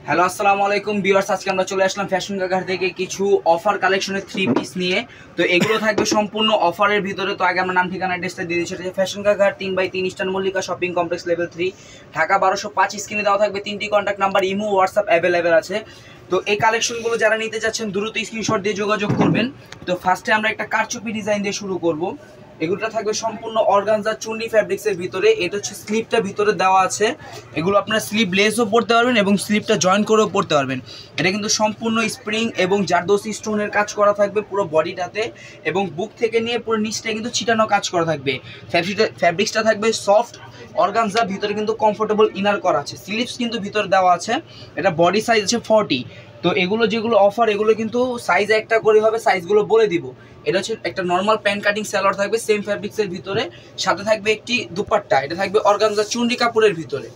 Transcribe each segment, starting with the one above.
Hello আসসালামু আলাইকুম viewers, আজকে আমরা চলে আসলাম ফ্যাশন কাকার থেকে কিছু অফার কালেকশনের 3 পিস নিয়ে। তো এগুলো থাকবে সম্পূর্ণ অফারের ভিতরে। তো আগে আমরা নাম ঠিকানা অ্যাড্রেসটা দিয়ে দিচ্ছি। ফ্যাশন কাকার 3/3 eastern Mallika shopping complex level 3 Dhaka 1205। স্ক্রিনে দেওয়া থাকবে 3টি contact number, imo WhatsApp available আছে। তো এই কালেকশনগুলো যারা নিতে চাচ্ছেন দ্রুত স্ক্রিনশট দিয়ে যোগাযোগ করবেন। তো ফার্স্টে আমরা একটা কারচুপি ডিজাইন দিয়ে শুরু করব। এগুলোটা থাকবে সম্পূর্ণ অর্গানজা চুন্নি ফ্যাব্রিক্সের ভিতরে। এটা হচ্ছে স্লিপটা ভিতরে দেওয়া আছে। এগুলো আপনারা স্লিপ লেসও পরতে পারবেন এবং স্লিপটা জয়েন করেও পরতে পারবেন। এটা কিন্তু সম্পূর্ণ স্প্রিং এবং জারদোসি স্টোনের কাজ করা থাকবে পুরো বডিটাতে, এবং বুক থেকে নিয়ে পুরো নিচটা কিন্তু ছিটানো কাজ করা থাকবে। ফ্যাব্রিক্সটা থাকবে সফট অর্গানজা, ভিতরে কিন্তু কমফোর্টেবল ইনার করা আছে। স্লিপস কিন্তু ভিতরে দেওয়া আছে। এটা বডি সাইজ আছে 40। তো এগুলো যেগুলো অফার, এগুলো কিন্তু সাইজ একটা করে হবে, সাইজগুলো বলে দিব। এটা হচ্ছে একটা নর্মাল প্যান্ট কাটিং সালোয়ার থাকবে সেম ফ্যাব্রিক্সের ভিতরে, সাথে থাকবে একটি দুপাট্টা। এটা থাকবে অর্গানজা চুন্ডি কাপড়ের ভিতরে।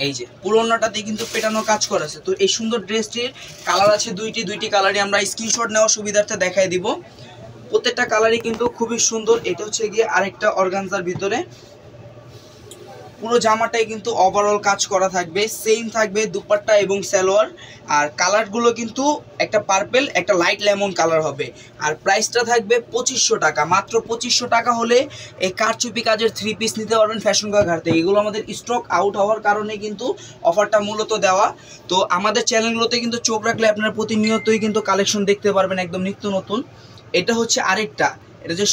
এই যে পুরো ওড়নাটাতে কিন্তু পেটানো কাজ করা আছে। তো এই সুন্দর ড্রেসটির কালার আছে দুইটি কালারই আমরা স্ক্রিনশট নেওয়ার সুবিধার্থে দেখাই দিব। প্রত্যেকটা কালারই কিন্তু খুবই সুন্দর। এটা হচ্ছে গিয়ে আরেকটা অর্গানজার ভিতরে। পুরো জামাটাই কিন্তু ওভারঅল কাজ করা থাকবে, সেম থাকবে দুপাট্টা এবং সালোয়ার। আর কালারগুলো কিন্তু একটা পার্পেল, একটা লাইট লেমন কালার হবে। আর প্রাইসটা থাকবে 2500 টাকা। মাত্র 2500 টাকা হলে এই কারচুপি কাজের 3 পিস নিতে পারবেন ফ্যাশন কাকার থেকে। এগুলো আমাদের স্টক আউট হওয়ার কারণে কিন্তু অফারটা মূলত দেওয়া। তো আমাদের চ্যানেলগুলোতে কিন্তু চোখ রাখলে আপনারা প্রতিনিয়তই কিন্তু কালেকশন দেখতে পারবেন একদম নিত্য নতুন। এটা হচ্ছে আরেকটা, এটা যে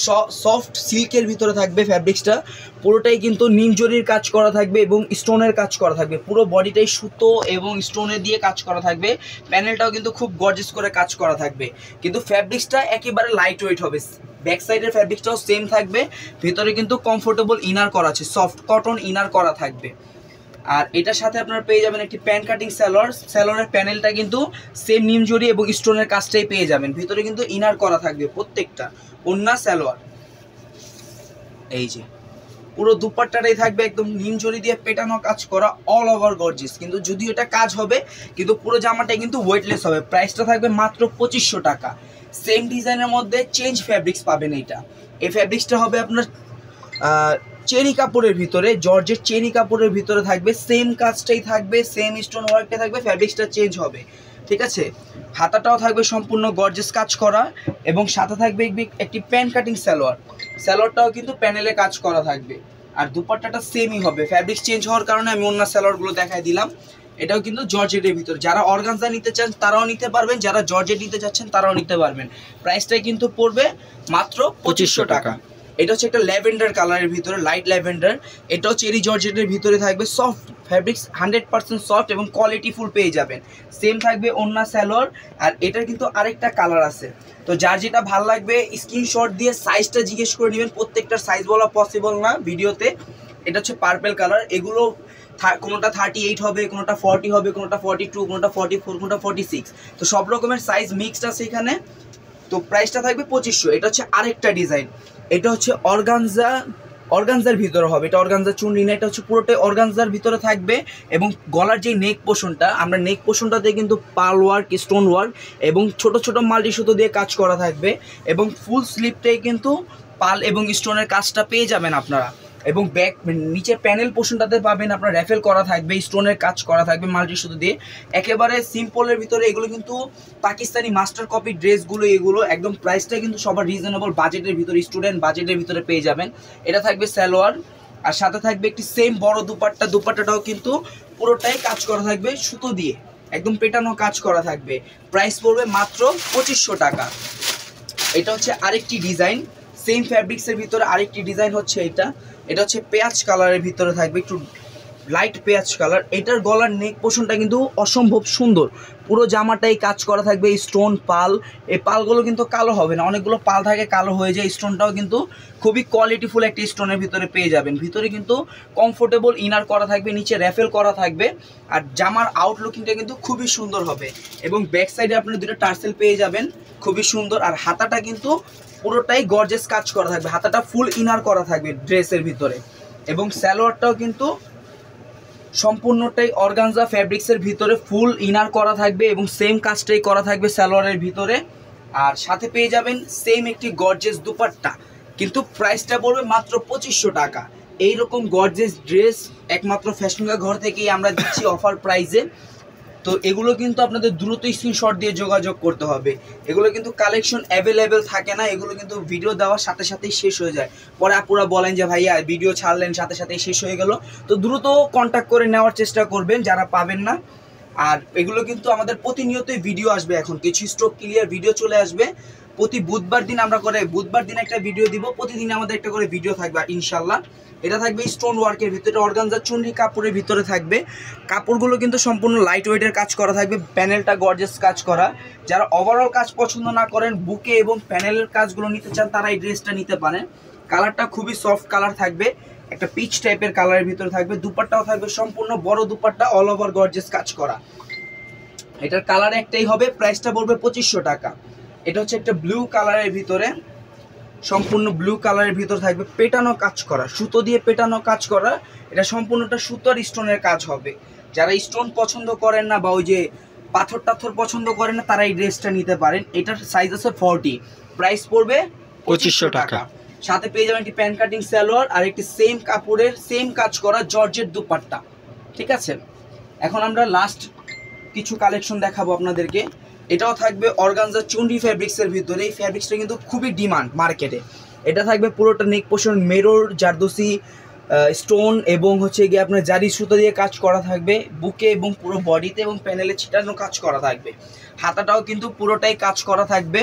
সফট সিল্কের ভিতরে থাকবে ফ্যাব্রিক্সটা। পুরোটাই কিন্তু নিমজরির কাজ করা থাকবে এবং স্টোনের কাজ করা থাকবে। পুরো বডিটাই সুতো এবং স্টোনের দিয়ে কাজ করা থাকবে। প্যানেলটাও কিন্তু খুব গর্জিয়াস করে কাজ করা থাকবে, কিন্তু ফ্যাব্রিক্সটা একেবারে লাইট ওয়েট হবে। ব্যাক সাইডের ফ্যাব্রিক্সটাও সেম থাকবে। ভিতরে কিন্তু কমফোর্টেবল ইনার করা আছে, সফট কটন ইনার করা থাকবে। আর এটার সাথে আপনারা পেয়ে যাবেন একটি প্যান্ট কাটিং সালোয়ার। সালোয়ারের প্যানেলটা কিন্তু সেম নিমজরি এবং স্টোনের কাজটাই পেয়ে যাবেন। ভিতরে কিন্তু ইনার করা থাকবে প্রত্যেকটা ওন্না সালোয়ার। এই যে পুরো দুপাট্টাটাই থাকবে একদম নিমজরি দিয়ে পেটানো কাজ করা, অল ওভার গর্জিয়াস। কিন্তু যদিও এটা কাজ হবে, কিন্তু পুরো জামাটাই কিন্তু ওয়েটলেস হবে। প্রাইসটা থাকবে মাত্র 2500 টাকা। সেম ডিজাইনের মধ্যে চেঞ্জ ফ্যাব্রিক্স পাবেন। এই ফ্যাব্রিক্সটা হবে আপনার চেরি কাপড়ের ভিতরে, জর্জের চেরি কাপড়ের ভিতরে থাকবে। সেম কাজটাই থাকবে, সেম স্টোন ওয়ার্কটা থাকবে, ফ্যাব্রিক্সটা চেঞ্জ হবে, ঠিক আছে। হাতাটাও থাকবে সম্পূর্ণ গর্জিয়াস কাজ করা, এবং সাথে থাকবে একটি প্যান্ট কাটিং সালোয়ার। সালোয়ারটাও কিন্তু প্যানেলে কাজ করা থাকবে। আর দুপাট্টাটা সেমই হবে। ফ্যাব্রিক্স চেঞ্জ হওয়ার কারণে আমি অন্য সালোয়ারগুলো দেখাই দিলাম। এটাও কিন্তু জর্জেটের ভিতরে। যারা অর্গানজা নিতে চান তারাও নিতে পারবেন, যারা জর্জেট নিতে চাচ্ছেন তারাও নিতে পারবেন। প্রাইসটাই কিন্তু পড়বে মাত্র 2500 টাকা। এটা হচ্ছে একটা ল্যাভেন্ডার কালারের ভিতরে, লাইট ল্যাভেন্ডার। এটাও চেরি জর্জেটের ভিতরে থাকবে। সফট ফ্যাব্রিক্স, 100% সফট এবং কোয়ালিটি ফুল পেয়ে যাবেন। সেম থাকবে ওন্না সালোয়ার। আর এটার কিন্তু আরেকটা কালার আছে। তো যার যেটা ভালো লাগবে স্ক্রিনশট দিয়ে সাইজটা জিজ্ঞেস করে নেবেন। প্রত্যেকটার সাইজ বলা পসিবল না ভিডিওতে। এটা হচ্ছে পার্পেল কালার। এগুলো কোনোটা 38 হবে, কোনোটা 40 হবে, কোনোটা 42, কোনোটা 44, কোনোটা 46। তো সব রকমের সাইজ মিক্সড আছে এখানে। তো প্রাইসটা থাকবে 2500। এটা হচ্ছে আরেকটা ডিজাইন। এটা হচ্ছে অর্গানজার ভিতরে হবে। এটা অর্গানজা চুন্নি না, এটা হচ্ছে পুরোটাই অর্গানজার ভিতরে থাকবে। এবং গলার যে নেক পোর্শনটা, আমরা নেক পোর্শনটাতে কিন্তু পার্ল ওয়ার্ক, স্টোন ওয়ার্ক এবং ছোট ছোট মাল্টি সুতো দিয়ে কাজ করা থাকবে। এবং ফুল স্লিপটাই কিন্তু পাল এবং স্টোনের কাজটা পেয়ে যাবেন আপনারা। এবং ব্যাক নিচের প্যানেল পোর্শনটাতে পাবেন আপনার র্যাফেল করা থাকবে, স্টোনের কাজ করা থাকবে মাল্টি সুতো দিয়ে। একেবারে সিম্পলের ভিতরে। এগুলো কিন্তু পাকিস্তানি মাস্টার কপি ড্রেসগুলো। এগুলো একদম প্রাইসটা কিন্তু সবার রিজনেবল বাজেটের ভিতরে, স্টুডেন্ট বাজেটের ভিতরে পেয়ে যাবেন। এটা থাকবে সালোয়ার, আর সাথে থাকবে একটি সেম বড় দুপাট্টা। দুপাট্টাটাও কিন্তু পুরোটাই কাজ করা থাকবে সুতো দিয়ে, একদম পেটানো কাজ করা থাকবে। প্রাইস পড়বে মাত্র 2500 টাকা। এটা হচ্ছে আরেকটি ডিজাইন, সেম ফ্যাব্রিক্সের ভিতরে আরেকটি ডিজাইন হচ্ছে এটা হচ্ছে পেঁয়াজ কালারের ভিতরে থাকবে, একটু লাইট পেঁয়াজ কালার। এটার গলার নেক পোর্শনটা কিন্তু অসম্ভব সুন্দর। পুরো জামাটাই কাজ করা থাকবে স্টোন পাল। এই পালগুলো কিন্তু কালো হবে না, অনেকগুলো পাল থাকে কালো হয়ে যায়। স্টোনটাও কিন্তু খুবই কোয়ালিটিফুল একটি স্টোনের ভিতরে পেয়ে যাবেন। ভিতরে কিন্তু কমফোর্টেবল ইনার করা থাকবে, নিচে র্যাফেল করা থাকবে। আর জামার আউটলুকিংটা কিন্তু খুবই সুন্দর হবে। এবং ব্যাক সাইডে আপনারা দুটো টার্সেল পেয়ে যাবেন, খুবই সুন্দর। আর হাতাটা কিন্তু পুরোটাই গর্জিয়াস কাজ করা থাকবে, হাতাটা ফুল ইনার করা থাকবে ড্রেসের ভিতরে। এবং সালোয়ারটাও কিন্তু সম্পূর্ণটাই অর্গানজা ফ্যাব্রিক্সের ভিতরে ফুল ইনার করা থাকবে এবং সেম কাজটাই করা থাকবে সালোয়ারের ভিতরে। আর সাথে পেয়ে যাবেন সেম একটি গর্জিয়াস দুপাট্টা। কিন্তু প্রাইসটা পড়বে মাত্র 2500 টাকা। এইরকম গর্জিয়াস ড্রেস একমাত্র ফ্যাশন ঘর থেকেই আমরা দিচ্ছি অফার প্রাইসে। তো এগুলো কিন্তু আপনাদের দ্রুত স্ক্রিনশট দিয়ে যোগাযোগ করতে হবে। এগুলো কিন্তু কালেকশন অ্যাভেলেবেল থাকে না, এগুলো কিন্তু ভিডিও দেওয়ার সাথে সাথেই শেষ হয়ে যায়। পরে আপুরা বলেন যে ভাইয়া ভিডিও ছাড়লেন সাথে সাথেই শেষ হয়ে গেল। তো দ্রুত কন্ট্যাক্ট করে নেওয়ার চেষ্টা করবেন যারা পাবেন না। আর এগুলো কিন্তু আমাদের প্রতিনিয়তই ভিডিও আসবে, এখন কিছু স্টক ক্লিয়ার ভিডিও চলে আসবে। প্রতি বুধবার দিন আমরা করে বুধবার দিন একটা ভিডিও দিব, প্রতিদিন আমাদের একটা করে ভিডিও থাকবে ইনশাল্লাহ। এটা থাকবে স্টোন ওয়ার্কের ভিতরে, অর্গানজা চুনরি কাপড়ের ভিতরে থাকবে। কাপড়গুলো কিন্তু সম্পূর্ণ লাইট ওয়েটের কাজ করা থাকবে, প্যানেলটা গর্জিয়াস কাজ করা। যারা ওভারঅল কাজ পছন্দ না করেন, বুকে এবং প্যানেলের কাজগুলো নিতে চান, তারা এই ড্রেসটা নিতে পারেন। কালারটা খুবই সফট কালার থাকবে, একটা পিচ টাইপের কালারের ভিতরে থাকবে। দুপাট্টাও থাকবে সম্পূর্ণ বড় দুপাট্টা, অল ওভার গর্জিয়াস কাজ করা। এটার কালার একটাই হবে, প্রাইসটা পড়বে 2500 টাকা। এটা হচ্ছে একটা ব্লু কালারের ভিতরে, সম্পূর্ণ ব্লু কালারের ভিতর থাকবে পেটানো কাজ করা, সুতো দিয়ে পেটানো কাজ করা। এটা সম্পূর্ণটা সুতোর স্টোনের কাজ হবে। যারা স্টোন পছন্দ করেন না বা ওই যে পাথর টাথর পছন্দ করেন না, তারা এই ড্রেসটা নিতে পারেন। এটার সাইজ আছে 40, প্রাইস পড়বে 2500 টাকা। সাথে পেয়ে যাবেন একটি প্যান কাটিং সালোয়ার আর একটি সেম কাপড়ের সেম কাজ করা জর্জেট দুপাট্টা। ঠিক আছে, এখন আমরা লাস্ট কিছু কালেকশন দেখাবো আপনাদেরকে। এটাও থাকবে অর্গানজা চুনরি ফ্যাব্রিক্সের ভিতরে। এই ফ্যাব্রিক্সটা কিন্তু খুবই ডিমান্ড মার্কেটে। এটা থাকবে পুরোটা নেক পোর্শন মেরর জারদোসি স্টোন এবং হচ্ছে গিয়ে আপনার জারি সুতো দিয়ে কাজ করা থাকবে বুকে এবং পুরো বডিতে, এবং প্যানেলে ছিটানো কাজ করা থাকবে। হাতাটাও কিন্তু পুরোটাই কাজ করা থাকবে,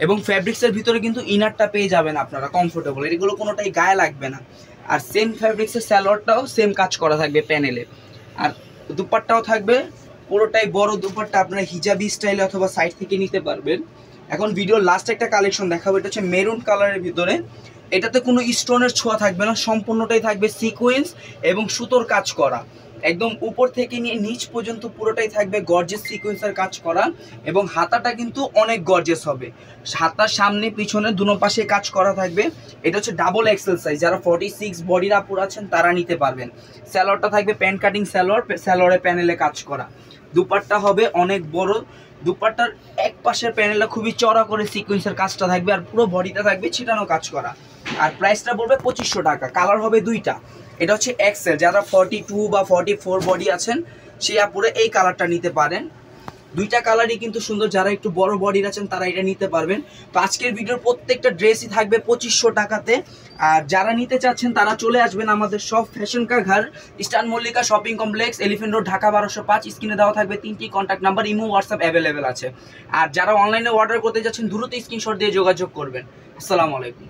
এবং ফ্যাব্রিক্সের ভিতরে কিন্তু ইনারটা পেয়ে যাবেন আপনারা কমফোর্টেবল, এগুলো কোনোটাই গায়ে লাগবে না। আর সেম ফ্যাব্রিক্সের স্যালোয়ারটাও সেম কাজ করা থাকবে প্যানেলে। আর দুপাট্টাও থাকবে পুরোটাই বড় দুপাট্টা, আপনারা হিজাবি স্টাইলে অথবা সাইড থেকে নিতে পারবেন। এখন ভিডিওর লাস্ট একটা কালেকশন দেখাবো, এটা হচ্ছে মেরুন কালারের ভিতরে। এটাতে কোনো স্টোনের ছোঁয়া থাকবে না, সম্পূর্ণটাই থাকবে সিকোয়েন্স এবং সুতোর কাজ করা। একদম উপর থেকে নিয়ে নিচ পর্যন্ত পুরোটাই থাকবে গর্জিয়াস সিকোয়েন্সের কাজ করা, এবং হাতাটা কিন্তু অনেক গর্জিয়াস হবে। হাতার সামনে পিছনে দুনো পাশে কাজ করা থাকবে। এটা হচ্ছে ডাবল এক্সেল সাইজ, যারা 46 বডির আপুর আছেন তারা নিতে পারবেন। স্যালোয়ারটা থাকবে প্যান কাটিং সালোয়ার, স্যালোয়ারে প্যানেলে কাজ করা। দুপাট্টা হবে অনেক বড়, দুপাট্টার এক পাশের প্যানেলটা খুবই চড়া করে সিকোয়েন্সের কাজটা থাকবে, আর পুরো বডিটা থাকবে ছিটানো কাজ করা। আর প্রাইসটা পড়বে 2500 টাকা। কালার হবে দুইটা, এটা হচ্ছে এক্সেল, যারা 42 বা 44 বডি আছেন সেই আপুরে এই কালারটা নিতে পারেন। দুইটা কালারই কিন্তু সুন্দর, যারা একটু বড় বডির আছেন তারা এটা নিতে পারবেন। তো আজকের ভিডিওর প্রত্যেকটা ড্রেসই থাকবে 2500 টাকাতে। আর যারা নিতে চাচ্ছেন তারা চলে আসবেন আমাদের সব ফ্যাশন কা ঘর, eastern Mallika shopping complex, elephant road, Dhaka 1205। স্ক্রিনে দেওয়া থাকবে 3টি contact number, imo WhatsApp available আছে। আর যারা অনলাইনে অর্ডার করতে যাচ্ছেন দ্রুত স্ক্রিনশট দিয়ে যোগাযোগ করবেন। আসসালামু আলাইকুম।